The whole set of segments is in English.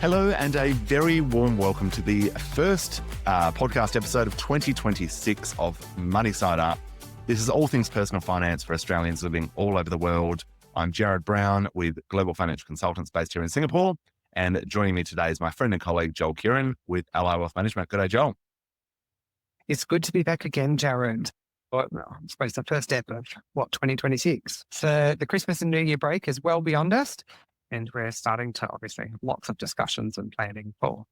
Hello, and a very warm welcome to the first podcast episode of 2026 of Money Side Up. This is all things personal finance for Australians living all over the world. I'm Jarrad Brown with Global Financial Consultants based here in Singapore. And joining me today is my friend and colleague, Kerin with Ally Wealth Management. Good day, Joel. It's good to be back again, Jarrad. Well, I suppose the first step of 2026. So the Christmas and New Year break is well beyond us, and we're starting to obviously have lots of discussions and planning for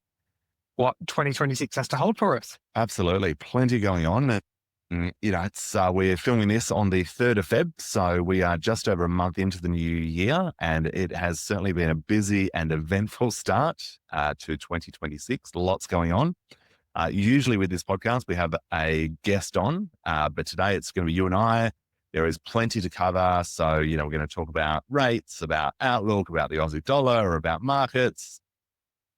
what 2026 has to hold for us. Absolutely. Plenty going on. We're filming this on the 3rd of Feb, so we are just over a month into the new year, and it has certainly been a busy and eventful start to 2026. Lots going on. Usually with this podcast, we have a guest on, but today it's going to be you and I. There is plenty to cover. So, we're going to talk about rates, about outlook, about the Aussie dollar, about markets,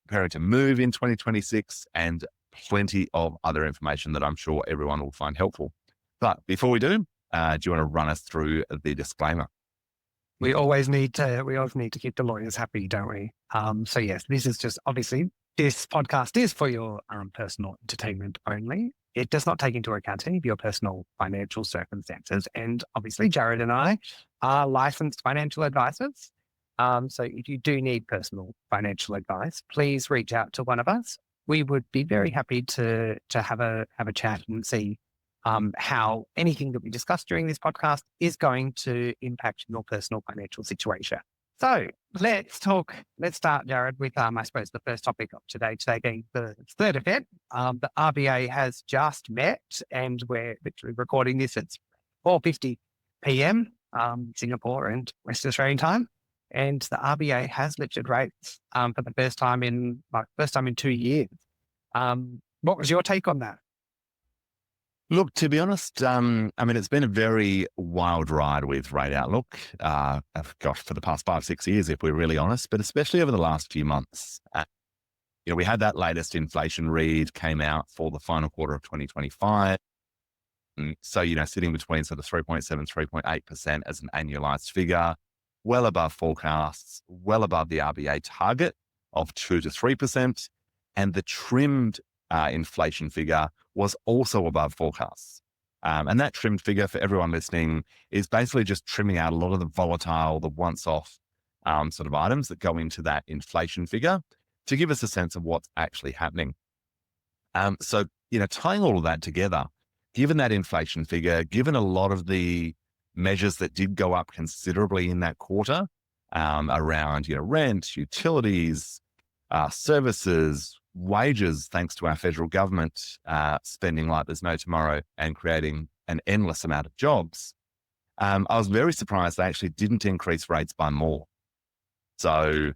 preparing to move in 2026, and plenty of other information that I'm sure everyone will find helpful. But before we do you want to run us through the disclaimer? We always need to keep the lawyers happy, don't we? So yes, this is just obviously this podcast is for your personal entertainment only. It does not take into account any of your personal financial circumstances. And obviously, Jarrad and I are licensed financial advisors. So if you do need personal financial advice, please reach out to one of us. We would be very happy to have a chat and see how anything that we discuss during this podcast is going to impact your personal financial situation. So let's start, Jarrad, with, I suppose, the first topic of today being the 3rd of Feb. The RBA has just met, and we're literally recording this at 4:50 p.m. Singapore and West Australian time. And the RBA has lifted rates for the first time in 2 years. What was your take on that? Look, to be honest, it's been a very wild ride with rate outlook. For the past 5-6 years, if we're really honest, but especially over the last few months. We had that latest inflation read came out for the final quarter of 2025. So, sitting between sort of 3.7, 3.8% as an annualized figure, well above forecasts, well above the RBA target of 2 to 3%. And the trimmed inflation figure was also above forecasts. And that trimmed figure, for everyone listening, is basically just trimming out a lot of the volatile, the once-off sort of items that go into that inflation figure to give us a sense of what's actually happening. So, tying all of that together, given that inflation figure, given a lot of the measures that did go up considerably in that quarter around, rent, utilities, services, wages, thanks to our federal government spending like there's no tomorrow and creating an endless amount of jobs, I was very surprised they actually didn't increase rates by more. So,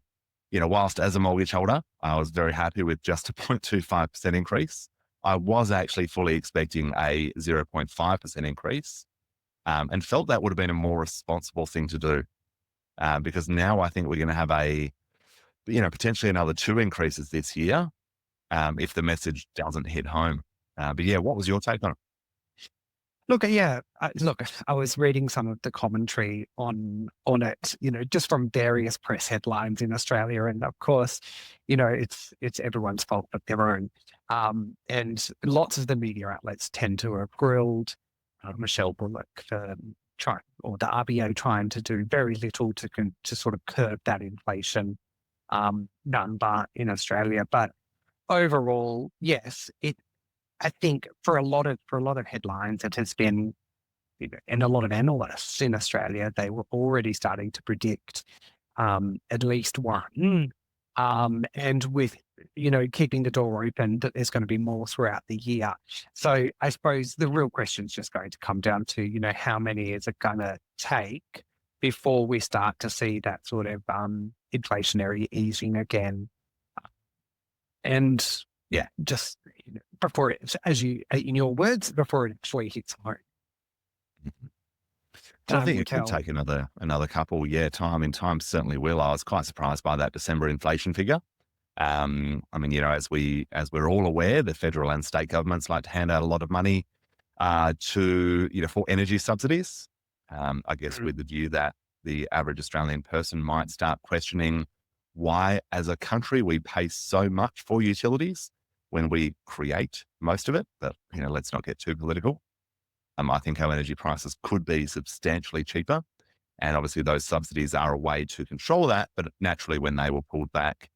whilst as a mortgage holder, I was very happy with just a 0.25% increase, I was actually fully expecting a 0.5% increase and felt that would have been a more responsible thing to do because now I think we're going to have potentially another 2 increases this year if the message doesn't hit home. What was your take on it? I was reading some of the commentary on it, just from various press headlines in Australia. And of course, it's everyone's fault but their own. And lots of the media outlets tend to have grilled Michelle Bullock for the RBA trying to do very little to sort of curb that inflation number in Australia. But overall, yes, I think for a lot of headlines, it has been, and a lot of analysts in Australia, they were already starting to predict at least one. And with, keeping the door open, that there's going to be more throughout the year. So I suppose the real question is just going to come down to, how many is it going to take before we start to see that sort of inflationary easing again. And just before it, in your words, before it actually hits home. I think it could take another couple. Time certainly will. I was quite surprised by that December inflation figure. As we're all aware, the federal and state governments like to hand out a lot of money for energy subsidies. I guess with the view that the average Australian person might start questioning why, as a country, we pay so much for utilities when we create most of it. But, let's not get too political. I think our energy prices could be substantially cheaper. And obviously those subsidies are a way to control that. But naturally, when they were pulled back,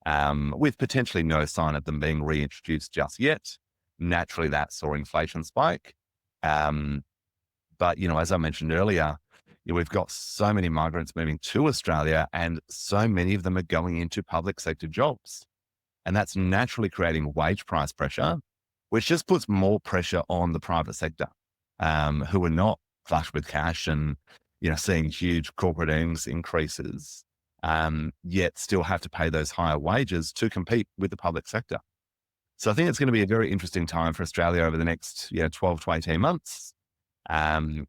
with potentially no sign of them being reintroduced just yet, naturally that saw inflation spike. But, as I mentioned earlier, we've got so many migrants moving to Australia and so many of them are going into public sector jobs. And that's naturally creating wage price pressure, which just puts more pressure on the private sector, who are not flush with cash and, seeing huge corporate earnings increases, yet still have to pay those higher wages to compete with the public sector. So I think it's going to be a very interesting time for Australia over the next 12 to 18 months.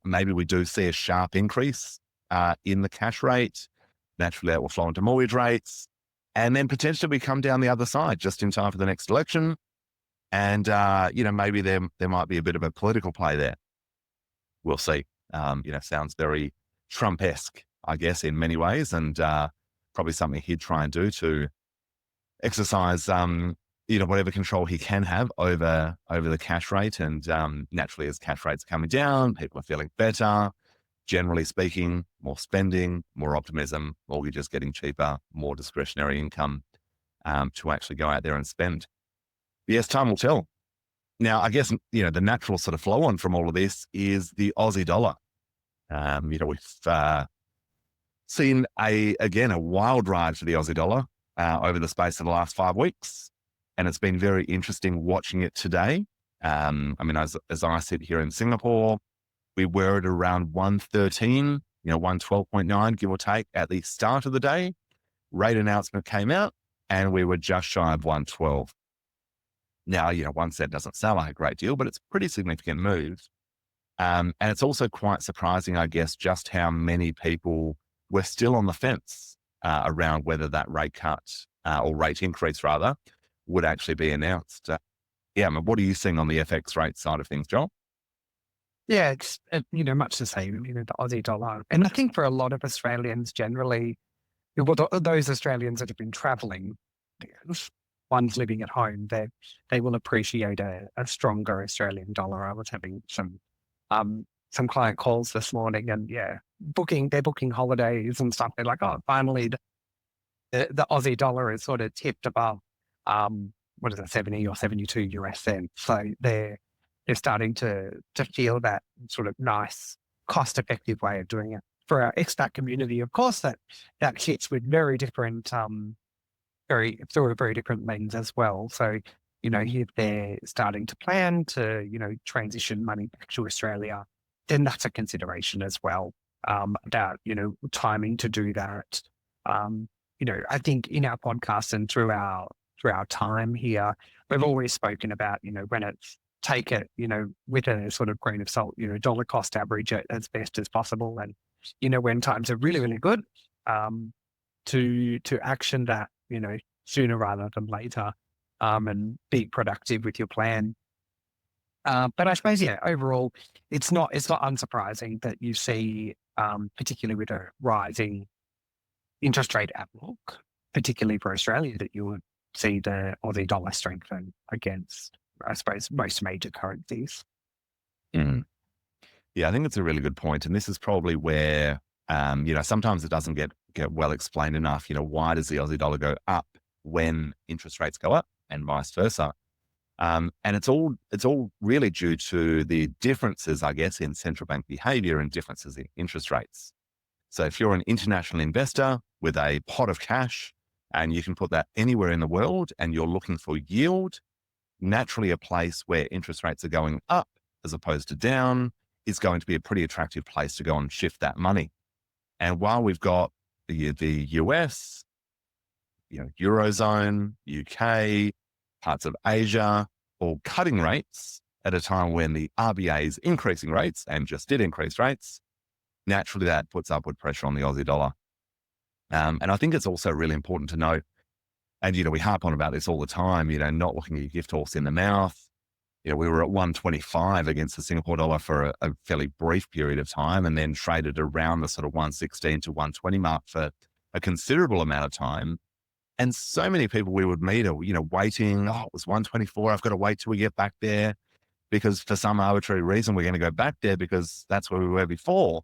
Maybe we do see a sharp increase in the cash rate. Naturally, that will flow into mortgage rates. And then potentially we come down the other side just in time for the next election. And, maybe there might be a bit of a political play there. We'll see. Sounds very Trump-esque, I guess, in many ways. And probably something he'd try and do to exercise, whatever control he can have over the cash rate. And naturally, as cash rates are coming down, people are feeling better. Generally speaking, more spending, more optimism, mortgages getting cheaper, more discretionary income to actually go out there and spend. But yes, time will tell. Now, I guess, the natural sort of flow on from all of this is the Aussie dollar. We've seen a wild ride for the Aussie dollar over the space of the last 5 weeks. And it's been very interesting watching it today. As I sit here in Singapore, we were at around 113, 112.9, give or take, at the start of the day. Rate announcement came out and we were just shy of 112. Now, 1 cent doesn't sound like a great deal, but it's a pretty significant move. And it's also quite surprising, I guess, just how many people were still on the fence around whether that rate cut or rate increase rather would actually be announced. What are you seeing on the FX rate side of things, Joel? Yeah, it's, much the same, the Aussie dollar. And I think for a lot of Australians generally, those Australians that have been traveling, ones living at home, they will appreciate a stronger Australian dollar. I was having some client calls this morning and they're booking holidays and stuff. They're like, oh, finally the Aussie dollar is sort of tipped above, 70 or 72 US cents. So they're starting to feel that sort of nice, cost-effective way of doing it. For our expat community, of course, that hits with very different, through a very different lens as well. So, if they're starting to plan to, transition money back to Australia, then that's a consideration as well, about, timing to do that. I think in our podcast and through our time here, we've always spoken about, when it's take it, with a sort of grain of salt, dollar cost average it as best as possible. And, when times are really, really good, to action that, sooner rather than later, and be productive with your plan. But I suppose, overall, it's not unsurprising that you see, particularly with a rising interest rate outlook, particularly for Australia, that you would see the Aussie dollar strengthen against, I suppose, most major currencies. Mm. Yeah, I think it's a really good point. And this is probably where, sometimes it doesn't get well explained enough. Why does the Aussie dollar go up when interest rates go up and vice versa? And it's all really due to the differences, I guess, in central bank behavior and differences in interest rates. So if you're an international investor with a pot of cash and you can put that anywhere in the world and you're looking for yield, naturally a place where interest rates are going up as opposed to down is going to be a pretty attractive place to go and shift that money. And while we've got the US, Eurozone, UK, parts of Asia, all cutting rates at a time when the RBA is increasing rates and just did increase rates, naturally that puts upward pressure on the Aussie dollar. And I think it's also really important to note, and, we harp on about this all the time, not looking your gift horse in the mouth. We were at 125 against the Singapore dollar for a fairly brief period of time and then traded around the sort of 116 to 120 mark for a considerable amount of time. And so many people we would meet are, waiting, oh, it was 124. I've got to wait till we get back there because for some arbitrary reason, we're going to go back there because that's where we were before,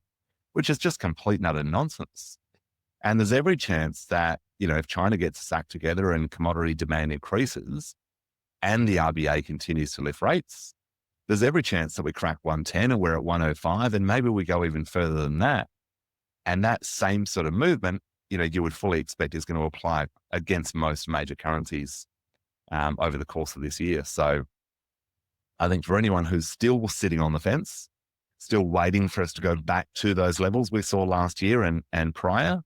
which is just complete and utter nonsense. And there's every chance that, if China gets its act together and commodity demand increases and the RBA continues to lift rates, there's every chance that we crack 110 and we're at 105 and maybe we go even further than that. And that same sort of movement, you would fully expect is going to apply against most major currencies over the course of this year. So I think for anyone who's still sitting on the fence, still waiting for us to go back to those levels we saw last year and prior,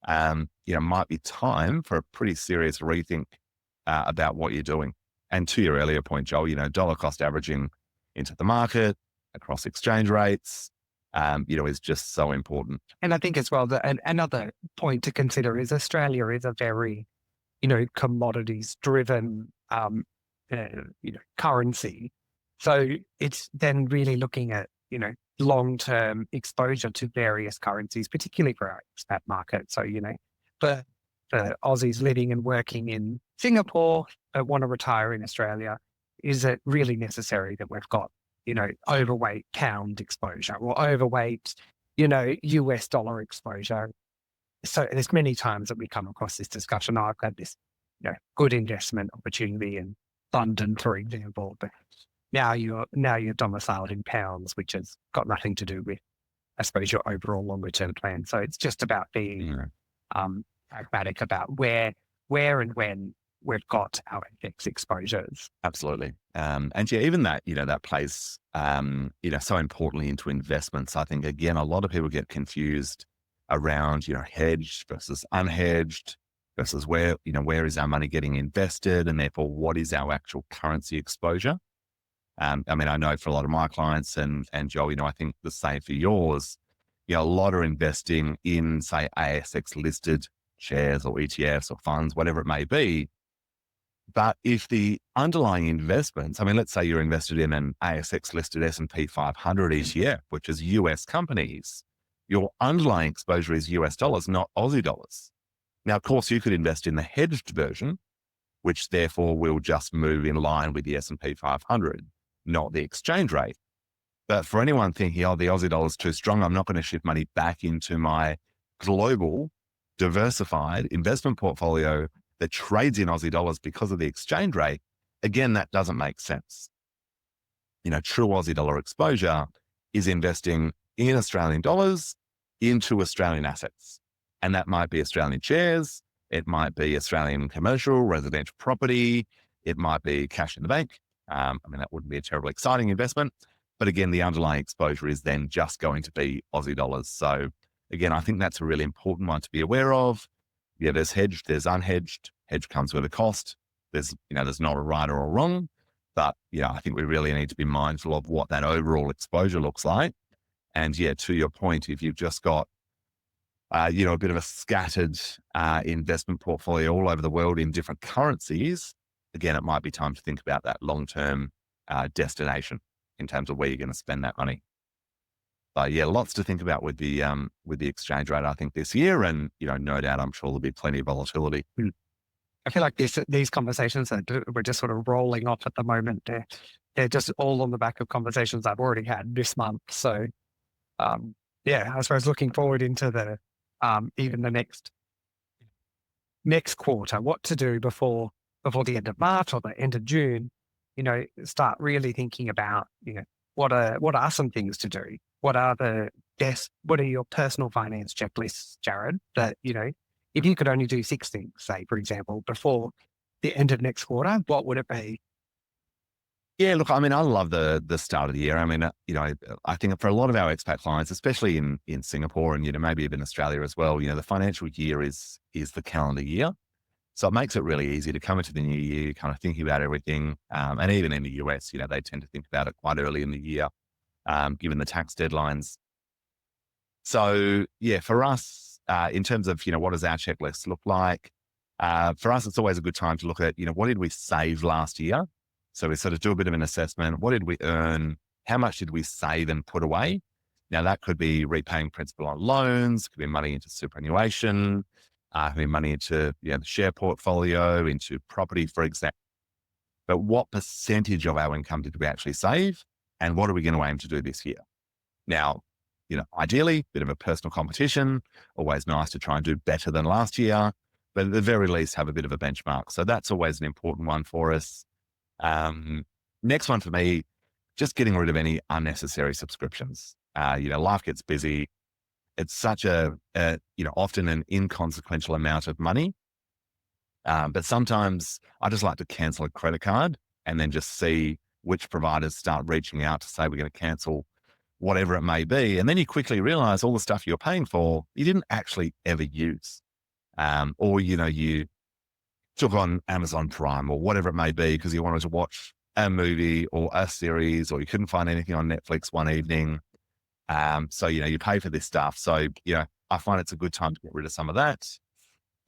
might be time for a pretty serious rethink about what you're doing. And to your earlier point, Joel, dollar cost averaging into the market across exchange rates, is just so important. And I think as well that another point to consider is Australia is a very, commodities driven, currency. So it's then really looking at, long-term exposure to various currencies, particularly for our expat market. So, for Aussies living and working in Singapore that want to retire in Australia, is it really necessary that we've got, overweight pound exposure or overweight, US dollar exposure? So there's many times that we come across this discussion. I've had this, good investment opportunity in London, for example, but now you're domiciled in pounds, which has got nothing to do with, I suppose, your overall longer term plan. So it's just about being pragmatic about where and when we've got our FX exposures. Absolutely. And yeah, even that, that plays, so importantly into investments. I think, again, a lot of people get confused around, hedged versus unhedged versus where is our money getting invested? And therefore, what is our actual currency exposure? I know for a lot of my clients and Joe, I think the same for yours, a lot are investing in, say, ASX listed shares or ETFs or funds, whatever it may be. But if the underlying investments, let's say you're invested in an ASX listed S&P 500 ETF, which is US companies, your underlying exposure is US dollars, not Aussie dollars. Now, of course, you could invest in the hedged version, which therefore will just move in line with the S&P 500, not the exchange rate. But for anyone thinking, oh, the Aussie dollar is too strong, I'm not going to shift money back into my global diversified investment portfolio that trades in Aussie dollars because of the exchange rate, again, that doesn't make sense. True Aussie dollar exposure is investing in Australian dollars into Australian assets. And that might be Australian shares, it might be Australian commercial, residential property, it might be cash in the bank. That wouldn't be a terribly exciting investment. But again, the underlying exposure is then just going to be Aussie dollars. So again, I think that's a really important one to be aware of. Yeah, there's hedged, there's unhedged. Hedge comes with a cost. There's not a right or a wrong. But, I think we really need to be mindful of what that overall exposure looks like. And yeah, to your point, if you've just got, a bit of a scattered investment portfolio all over the world in different currencies, again, it might be time to think about that long-term destination in terms of where you're going to spend that money. But yeah, lots to think about with the exchange rate, I think, this year. And, no doubt, I'm sure there'll be plenty of volatility. I feel like these conversations that we're just sort of rolling off at the moment. They're just all on the back of conversations I've already had this month. So, I suppose looking forward into the even the next quarter, what to do before the end of March or the end of June. Start really thinking about what are some things to do. What are your personal finance checklists, Jarrad, that if you could only do 6 things, say, for example, before the end of next quarter, what would it be? Yeah, look, I love the start of the year. I think for a lot of our expat clients, especially in Singapore and, maybe even Australia as well, the financial year is the calendar year. So it makes it really easy to come into the new year, kind of thinking about everything. And even in the US, they tend to think about it quite early in the year, given the tax deadlines. So yeah, for us, in terms of, what does our checklist look like? For us, it's always a good time to look at, what did we save last year? So we sort of do a bit of an assessment. What did we earn? How much did we save and put away? Now that could be repaying principal on loans, could be money into superannuation, having money into the share portfolio, into property, for example. But what percentage of our income did we actually save? And what are we going to aim to do this year? Now, ideally, a bit of a personal competition, always nice to try and do better than last year, but at the very least have a bit of a benchmark. So that's always an important one for us. Next one for me, just getting rid of any unnecessary subscriptions. Life gets busy. It's such often an inconsequential amount of money. But sometimes I just like to cancel a credit card and then just see which providers start reaching out to say we're going to cancel whatever it may be. And then you quickly realize all the stuff you're paying for, you didn't actually ever use. Or, you took on Amazon Prime or whatever it may be because you wanted to watch a movie or a series, or you couldn't find anything on Netflix one evening. So, you pay for this stuff. So, I find it's a good time to get rid of some of that.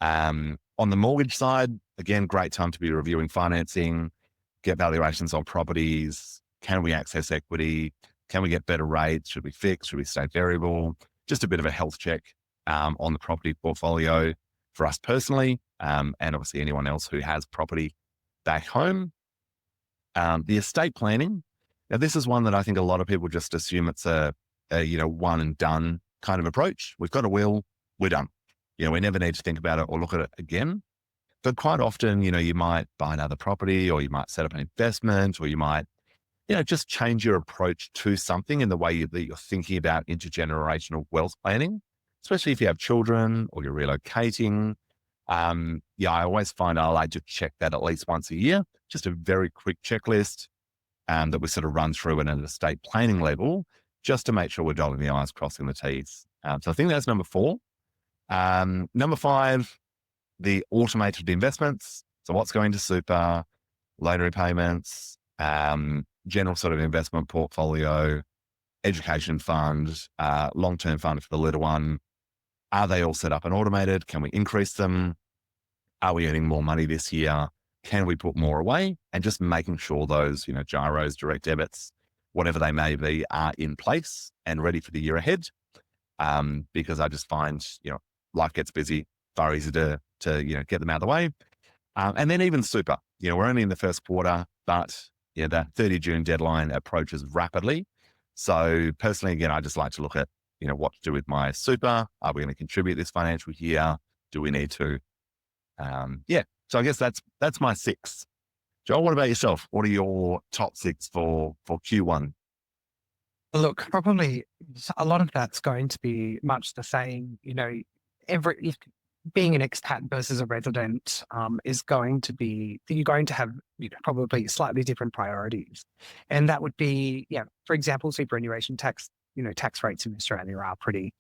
On the mortgage side, again, great time to be reviewing financing, get valuations on properties. Can we access equity? Can we get better rates? Should we fix? Should we stay variable? Just a bit of a health check on the property portfolio for us personally, and obviously anyone else who has property back home. The estate planning. Now, this is one that I think a lot of people just assume it's a one and done kind of approach. We've got a will, we're done. We never need to think about it or look at it again. But quite often, you might buy another property, or you might set up an investment, or you might, just change your approach to something in the way that you're thinking about intergenerational wealth planning, especially if you have children or you're relocating. I always find I like to check that at least once a year, just a very quick checklist that we sort of run through at an estate planning level, just to make sure we're dotting the I's, crossing the T's. So I think that's number 4. Number 5, the automated investments. So what's going to super, loan repayments, general sort of investment portfolio, education fund, long-term fund for the little one. Are they all set up and automated? Can we increase them? Are we earning more money this year? Can we put more away? And just making sure those, gyros, direct debits, whatever they may be, are in place and ready for the year ahead. Because I just find, life gets busy, far easier to get them out of the way. And then even super, we're only in the first quarter, but that 30 June deadline approaches rapidly. So personally, again, I just like to look at, what to do with my super. Are we going to contribute this financial year? Do we need to? So I guess that's my 6. Joel, what about yourself? What are your top 6 for Q1? Look, probably a lot of that's going to be much the same. Being an expat versus a resident is going to be, you're going to have probably slightly different priorities. And that would be, for example, superannuation tax, tax rates in Australia are pretty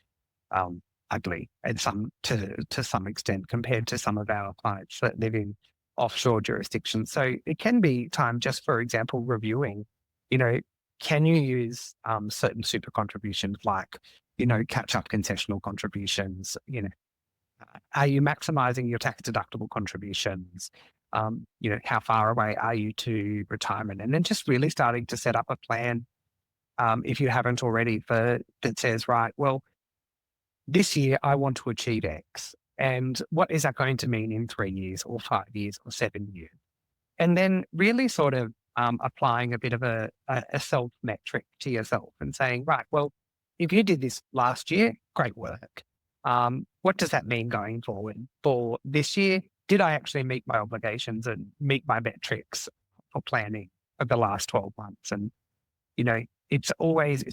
ugly and to some extent compared to some of our clients that live in offshore jurisdictions. So it can be time just, for example, reviewing, can you use certain super contributions like, catch-up concessional contributions, are you maximizing your tax deductible contributions? How far away are you to retirement? And then just really starting to set up a plan, if you haven't already, that says, right, well, this year I want to achieve X. And what is that going to mean in 3 years or 5 years or 7 years? And then really sort of applying a bit of a self metric to yourself and saying, right, well, if you did this last year, great work. What does that mean going forward for this year? Did I actually meet my obligations and meet my metrics for planning of the last 12 months? And, it's always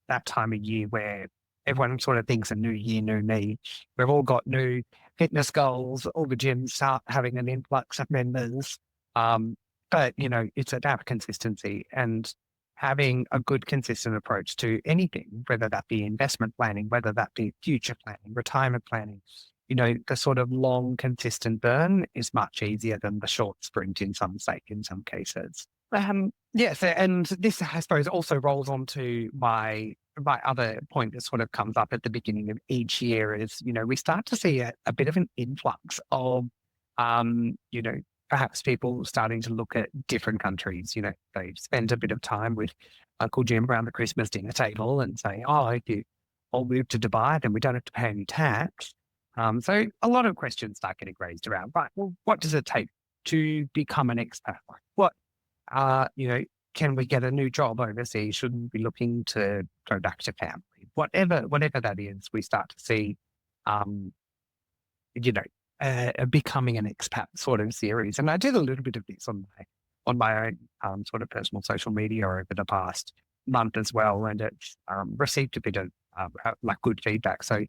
that time of year where everyone sort of thinks a new year, new me. We've all got new fitness goals. All the gyms start having an influx of members. But, it's about consistency and having a good, consistent approach to anything, whether that be investment planning, whether that be future planning, retirement planning. The sort of long, consistent burn is much easier than the short sprint in some cases. Yes, and this, I suppose, also rolls on to my other point that sort of comes up at the beginning of each year is, we start to see a bit of an influx of, perhaps people starting to look at different countries. They spend a bit of time with Uncle Jim around the Christmas dinner table and say, oh, if you all move to Dubai, then we don't have to pay any tax. So a lot of questions start getting raised around, right, well, what does it take to become an expat? Like, what, you know, can we get a new job overseas? Should we be looking to go back to family? Whatever that is, we start to see, um, you know, a becoming an expat sort of series. And I did a little bit of this on my own sort of personal social media over the past month as well, and it's received a bit of like good feedback. So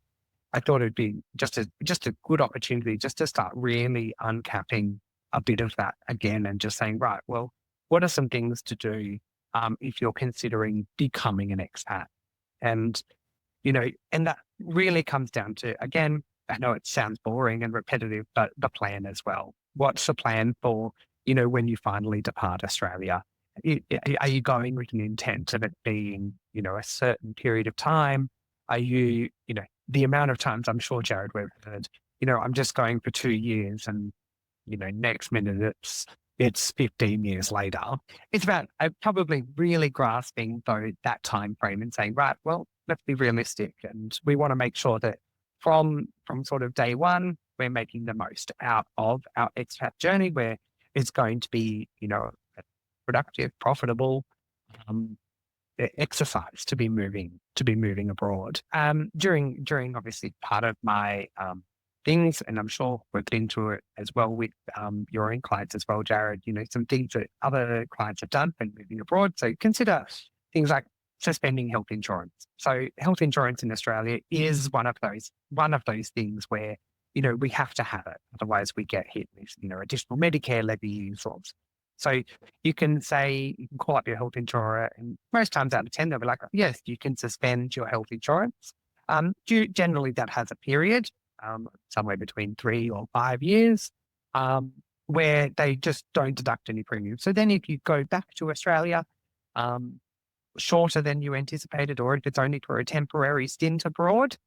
I thought it'd be just a good opportunity just to start really uncapping a bit of that again and just saying, right, well, what are some things to do if you're considering becoming an expat? And, and that really comes down to, again, I know it sounds boring and repetitive, but the plan as well. What's the plan for, when you finally depart Australia? Are you going with an intent of it being, a certain period of time? Are you, the amount of times I'm sure, Jarrad, we've heard, I'm just going for 2 years and, next minute it's 15 years later. It's about probably really grasping though that time frame and saying, right, well, let's be realistic. And we want to make sure that from sort of day one, we're making the most out of our expat journey where it's going to be, a productive, profitable, um, exercise to be moving abroad. During obviously part of my things, and I'm sure we've been through it as well with your own clients as well, Jarrad. Some things that other clients have done when moving abroad. So consider things like suspending health insurance. So health insurance in Australia is one of those things where we have to have it, otherwise we get hit with additional Medicare levies or so you can call up your health insurer, and most times out of 10, they'll be like, yes, you can suspend your health insurance. Generally, that has a period, somewhere between 3 or 5 years, where they just don't deduct any premium. So then if you go back to Australia, shorter than you anticipated, or if it's only for a temporary stint abroad,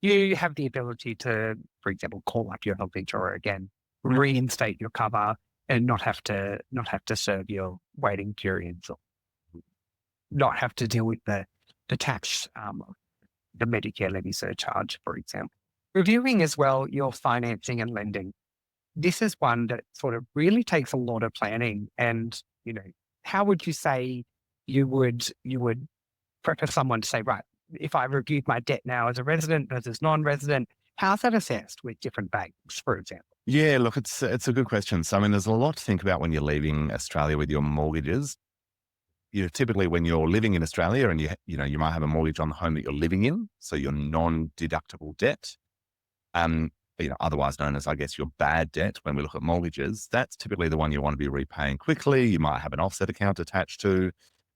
you have the ability to, for example, call up your health insurer again, reinstate your cover, and not have to serve your waiting periods, or not have to deal with the tax, the Medicare levy surcharge, for example. Reviewing as well your financing and lending. This is one that sort of really takes a lot of planning. And how would you say you would preface someone to say, right, if I reviewed my debt now as a resident versus non-resident, how's that assessed with different banks, for example? Yeah, look, it's a good question. So, I mean, there's a lot to think about when you're leaving Australia with your mortgages. Typically when you're living in Australia and you might have a mortgage on the home that you're living in, so your non-deductible debt, otherwise known as, I guess, your bad debt when we look at mortgages, that's typically the one you want to be repaying quickly. You might have an offset account attached to,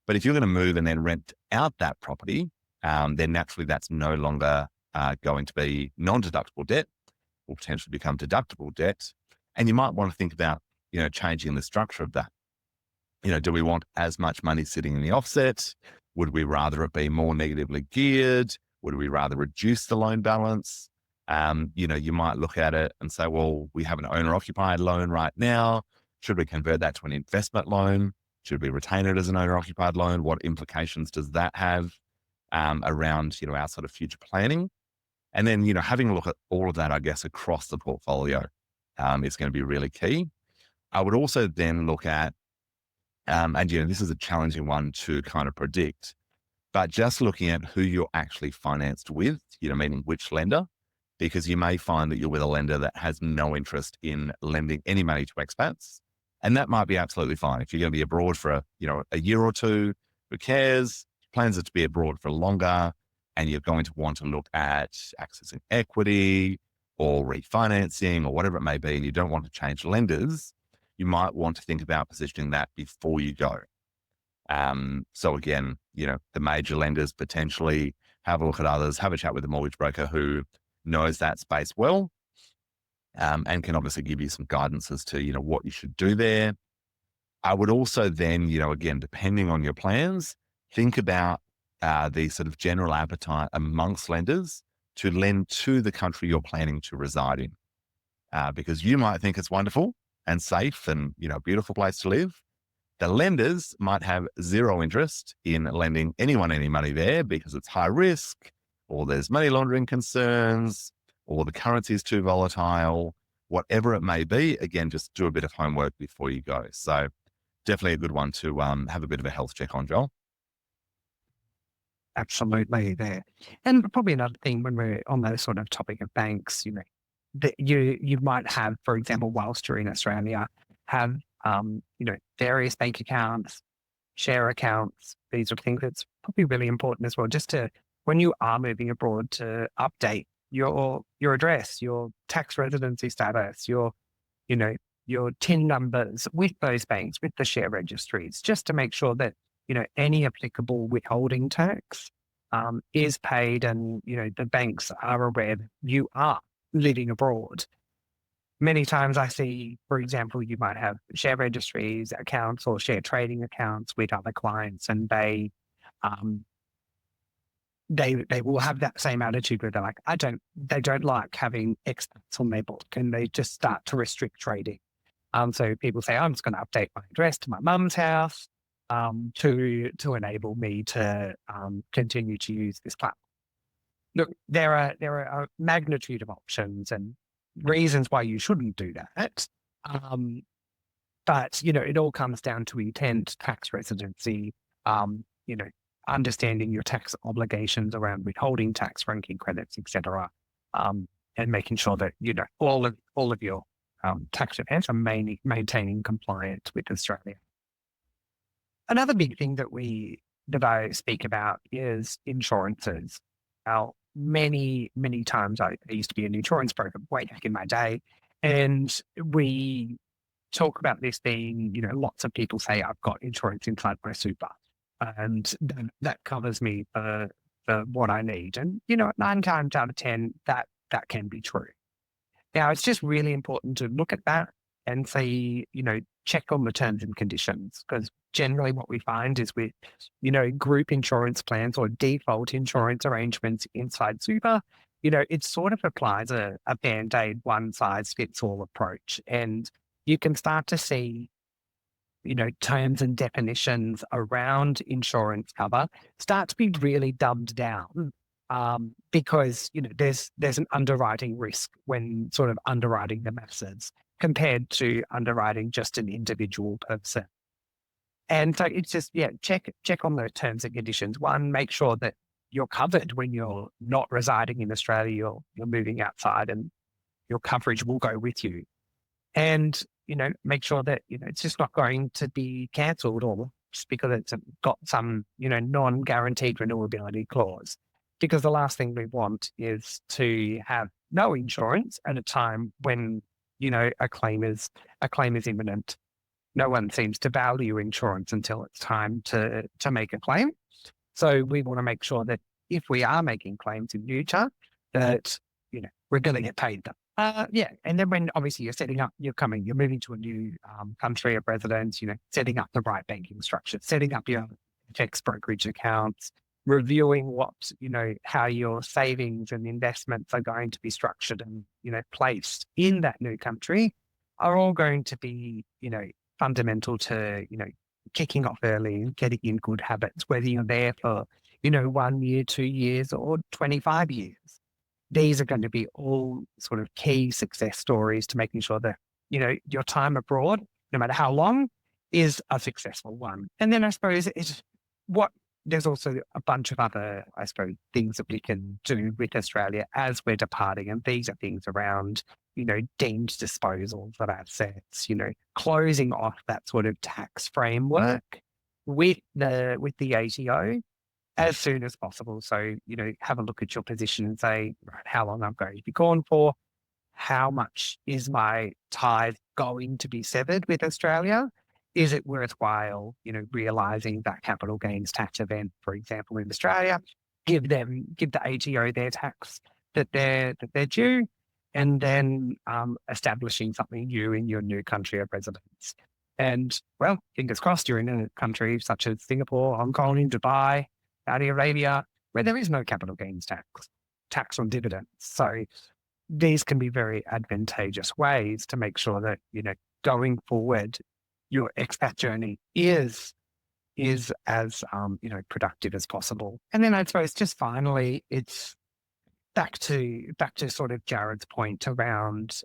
but if you're going to move and then rent out that property, then naturally that's no longer going to be non-deductible debt, will potentially become deductible debt. And you might want to think about, changing the structure of that. Do we want as much money sitting in the offset? Would we rather it be more negatively geared? Would we rather reduce the loan balance? You might look at it and say, well, we have an owner-occupied loan right now. Should we convert that to an investment loan? Should we retain it as an owner-occupied loan? What implications does that have around, our sort of future planning? And then, having a look at all of that, I guess, across the portfolio is going to be really key. I would also then look at, and this is a challenging one to kind of predict, but just looking at who you're actually financed with, meaning which lender, because you may find that you're with a lender that has no interest in lending any money to expats. And that might be absolutely fine. If you're going to be abroad for a year or two, who cares? Plans are to be abroad for longer, and you're going to want to look at accessing equity or refinancing or whatever it may be, and you don't want to change lenders, you might want to think about positioning that before you go. So again, the major lenders potentially, have a look at others, have a chat with the mortgage broker who knows that space well, and can obviously give you some guidance as to, what you should do there. I would also then, again, depending on your plans, think about the sort of general appetite amongst lenders to lend to the country you're planning to reside in, because you might think it's wonderful and safe and, a beautiful place to live. The lenders might have zero interest in lending anyone any money there because it's high risk, or there's money laundering concerns, or the currency is too volatile, whatever it may be. Again, just do a bit of homework before you go. So definitely a good one to have a bit of a health check on, Joel. Absolutely there. And probably another thing when we're on the sort of topic of banks, that you might have, for example, whilst you're in Australia, have various bank accounts, share accounts, these sort of things. It's probably really important as well, just to, when you are moving abroad, to update your address, your tax residency status, you know, your TIN numbers with those banks, with the share registries, just to make sure that, any applicable withholding tax is paid, and, the banks are aware that you are living abroad. Many times I see, for example, you might have share registries accounts or share trading accounts with other clients, and um, they will have that same attitude where they're like, they don't like having expats on their book, and they just start to restrict trading. So people say, I'm just going to update my address to my mum's house to enable me to continue to use this platform. Look, there are a magnitude of options and reasons why you shouldn't do that. Um, but it all comes down to intent, tax residency, um, you know, understanding your tax obligations around withholding tax, franking credits, etc., and making sure that all of your tax events are maintaining compliance with Australia. Another big thing that I speak about is insurances. Now, many times I used to be an insurance broker way back in my day, and we talk about this being, lots of people say, I've got insurance inside my super, and that covers me for what I need. And, 9 times out of 10, that can be true. Now, it's just really important to look at that and say, check on the terms and conditions, because generally what we find is with, group insurance plans or default insurance arrangements inside super, it sort of applies a Band-Aid one size fits all approach. And you can start to see, terms and definitions around insurance cover start to be really dumbed down, because, there's an underwriting risk when sort of underwriting the masses compared to underwriting just an individual person. And so it's just, check on those terms and conditions. One, make sure that you're covered when you're not residing in Australia, you're moving outside, and your coverage will go with you. And, make sure that, it's just not going to be cancelled, or just because it's got some, non-guaranteed renewability clause. Because the last thing we want is to have no insurance at a time when, a claim is imminent. No one seems to value insurance until it's time to make a claim. So we want to make sure that if we are making claims in future, that, we're going to get paid them. And then when obviously you're moving to a new country of residence, setting up the right banking structure, setting up your FX brokerage accounts, reviewing how your savings and investments are going to be structured and, placed in that new country, are all going to be, fundamental to, kicking off early and getting in good habits, whether you're there for, 1 year, 2 years, or 25 years. These are going to be all sort of key success stories to making sure that, your time abroad, no matter how long, is a successful one. And then I suppose there's also a bunch of other, I suppose, things that we can do with Australia as we're departing. And these are things around, deemed disposals of assets, closing off that sort of tax framework with the ATO as soon as possible. So, have a look at your position and say, right, how long I'm going to be gone for? How much is my tithe going to be severed with Australia? Is it worthwhile, realising that capital gains tax event, for example, in Australia? Give the ATO their tax that they're due, and then establishing something new in your new country of residence. And, well, fingers crossed, you're in a country such as Singapore, Hong Kong, Dubai, Saudi Arabia, where there is no capital gains tax on dividends. So these can be very advantageous ways to make sure that, going forward, your expat journey is as productive as possible. And then I suppose just finally, it's back to sort of Jarrad's point around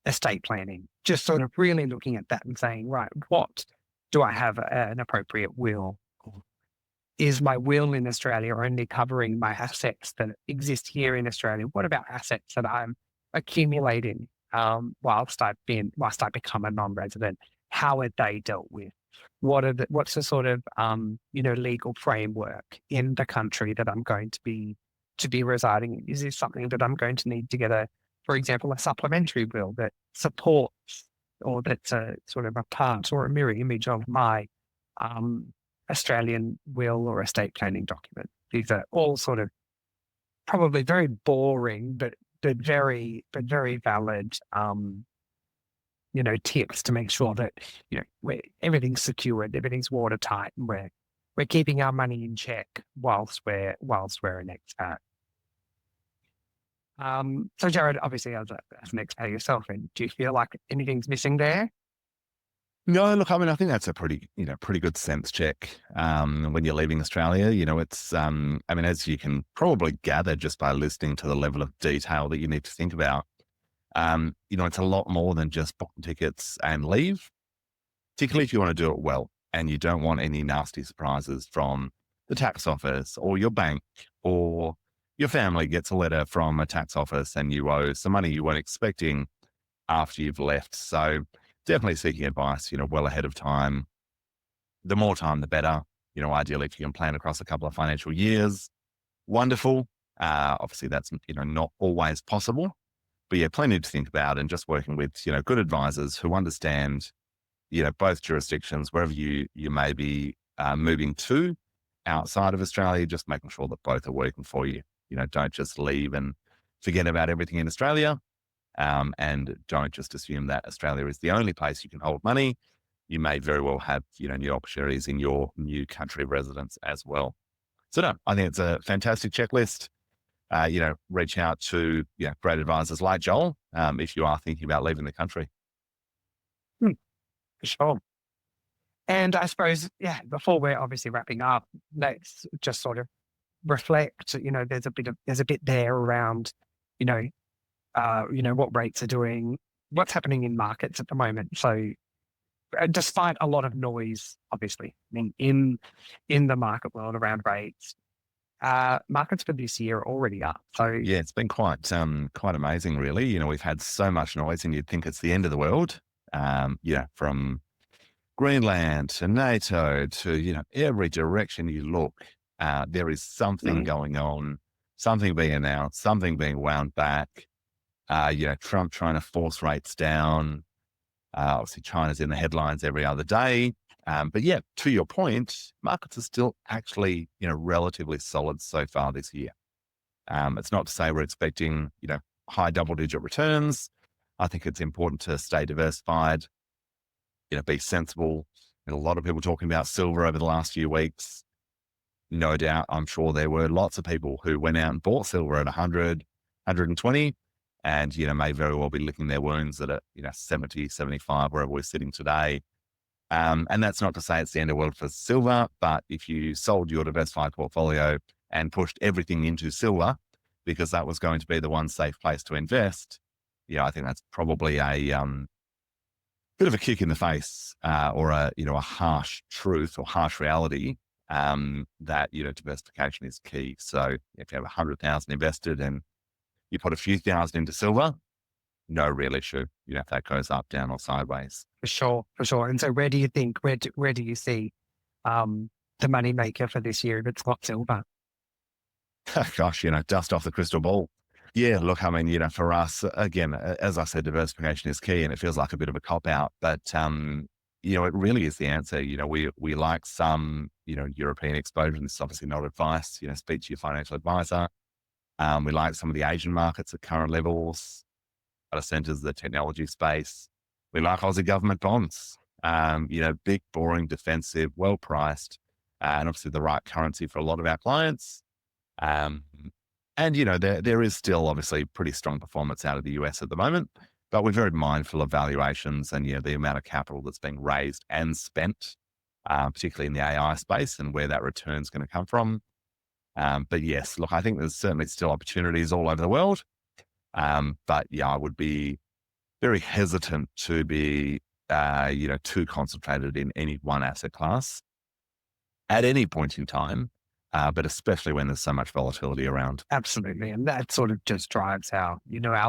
estate planning, just sort of really looking at that and saying, right, what do I have an appropriate will? Is my will in Australia only covering my assets that exist here in Australia? What about assets that I'm accumulating whilst I become a non-resident? How are they dealt with? What's the sort of legal framework in the country that I'm going to be residing in? Is this something that I'm going to need to get for example, a supplementary will that supports, or that's a sort of a part or a mirror image of my Australian will or estate planning document? These are all sort of probably very boring, but very valid, tips to make sure that everything's secured, everything's watertight, and we're keeping our money in check whilst we're an expat. So Jarrad, obviously as an expat yourself, and do you feel like anything's missing there? No, look, I mean, I think that's a pretty good sense check. When you're leaving Australia, it's, I mean, as you can probably gather just by listening to the level of detail that you need to think about, it's a lot more than just booking tickets and leave, particularly if you want to do it well and you don't want any nasty surprises from the tax office or your bank, or your family gets a letter from a tax office and you owe some money you weren't expecting after you've left. So definitely seeking advice, well ahead of time. The more time, the better. Ideally, if you can plan across a couple of financial years, wonderful. Obviously, that's, not always possible, but yeah, plenty to think about, and just working with, good advisors who understand, both jurisdictions, wherever you may be moving to outside of Australia, just making sure that both are working for you. Don't just leave and forget about everything in Australia. And don't just assume that Australia is the only place you can hold money. You may very well have, new opportunities in your new country of residence as well. So no, I think it's a fantastic checklist. Reach out to, great advisors like Joel, if you are thinking about leaving the country. For sure. And I suppose, before we're obviously wrapping up, let's just sort of reflect. There's a bit there around, what rates are doing, what's happening in markets at the moment. So despite a lot of noise, obviously, in the market world around rates, markets for this year are already up. So yeah, it's been quite amazing, really. We've had so much noise, and you'd think it's the end of the world. From Greenland to NATO to every direction you look, there is something going on, something being announced, something being wound back. Trump trying to force rates down. Obviously, China's in the headlines every other day. But yeah, to your point, markets are still actually, relatively solid so far this year. It's not to say we're expecting, high double-digit returns. I think it's important to stay diversified, be sensible. And a lot of people talking about silver over the last few weeks. No doubt, I'm sure there were lots of people who went out and bought silver at 100, 120, and, may very well be licking their wounds at 70, 75, wherever we're sitting today. And that's not to say it's the end of the world for silver, but if you sold your diversified portfolio and pushed everything into silver because that was going to be the one safe place to invest, I think that's probably a bit of a kick in the face, or a harsh truth or harsh reality, that, diversification is key. So if you have 100,000 invested and you put a few thousand into silver, no real issue, if that goes up, down, or sideways. for sure. And so where do you see the money maker for this year if it's not silver? Gosh, dust off the crystal ball. Yeah, look, I mean, for us, again, as I said, diversification is key, and it feels like a bit of a cop out, but, it really is the answer. We like some, European exposure, and this is obviously not advice, speak to your financial advisor. We like some of the Asian markets at current levels, data centers, the technology space. We like Aussie government bonds, big, boring, defensive, well priced, and obviously the right currency for a lot of our clients. And, there is still obviously pretty strong performance out of the US at the moment, but we're very mindful of valuations and, the amount of capital that's being raised and spent, particularly in the AI space, and where that return is going to come from. But yes, look, I think there's certainly still opportunities all over the world. But yeah, I would be very hesitant to be, too concentrated in any one asset class at any point in time, but especially when there's so much volatility around. Absolutely. And that sort of just drives our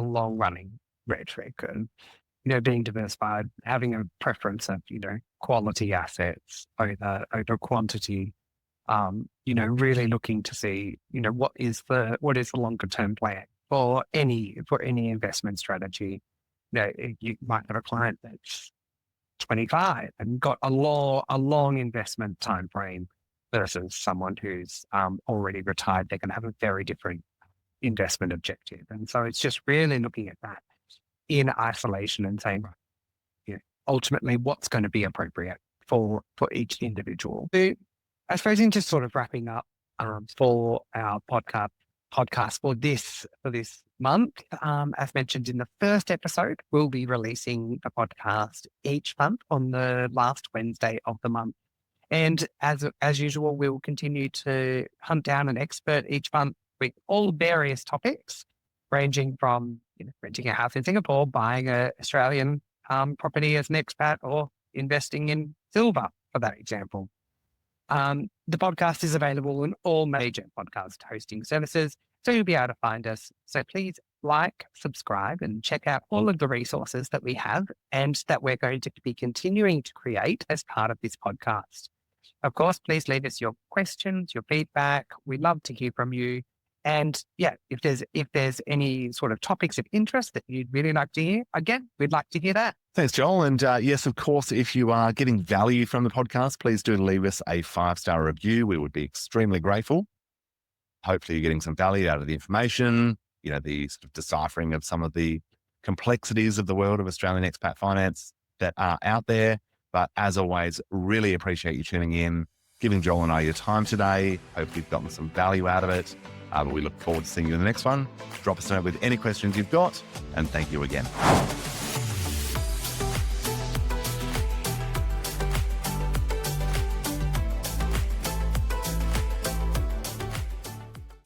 long running rhetoric and, being diversified, having a preference of, quality assets over quantity, really looking to see, what is the longer term plan for any investment strategy. You might have a client that's 25 and got a long investment time frame versus someone who's already retired. They're going to have a very different investment objective. And so it's just really looking at that in isolation and saying, right, ultimately what's going to be appropriate for each individual. So I suppose in just sort of wrapping up for our podcast for this month, as mentioned in the first episode, we'll be releasing a podcast each month on the last Wednesday of the month. And as usual, we'll continue to hunt down an expert each month with all various topics, ranging from renting a house in Singapore, buying an Australian property as an expat, or investing in silver, for that example. The podcast is available in all major podcast hosting services, so you'll be able to find us. So please subscribe, and check out all of the resources that we have and that we're going to be continuing to create as part of this podcast. Of course, please leave us your questions, your feedback. We'd love to hear from you. And yeah, if there's any sort of topics of interest that you'd really like to hear, again, we'd like to hear that. Thanks, Joel. And yes, of course, if you are getting value from the podcast, please do leave us a 5-star review. We would be extremely grateful. Hopefully you're getting some value out of the information, the sort of deciphering of some of the complexities of the world of Australian expat finance that are out there. But as always, really appreciate you tuning in, giving Joel and I your time today. Hope you've gotten some value out of it. But we look forward to seeing you in the next one. Drop us a note with any questions you've got, and thank you again.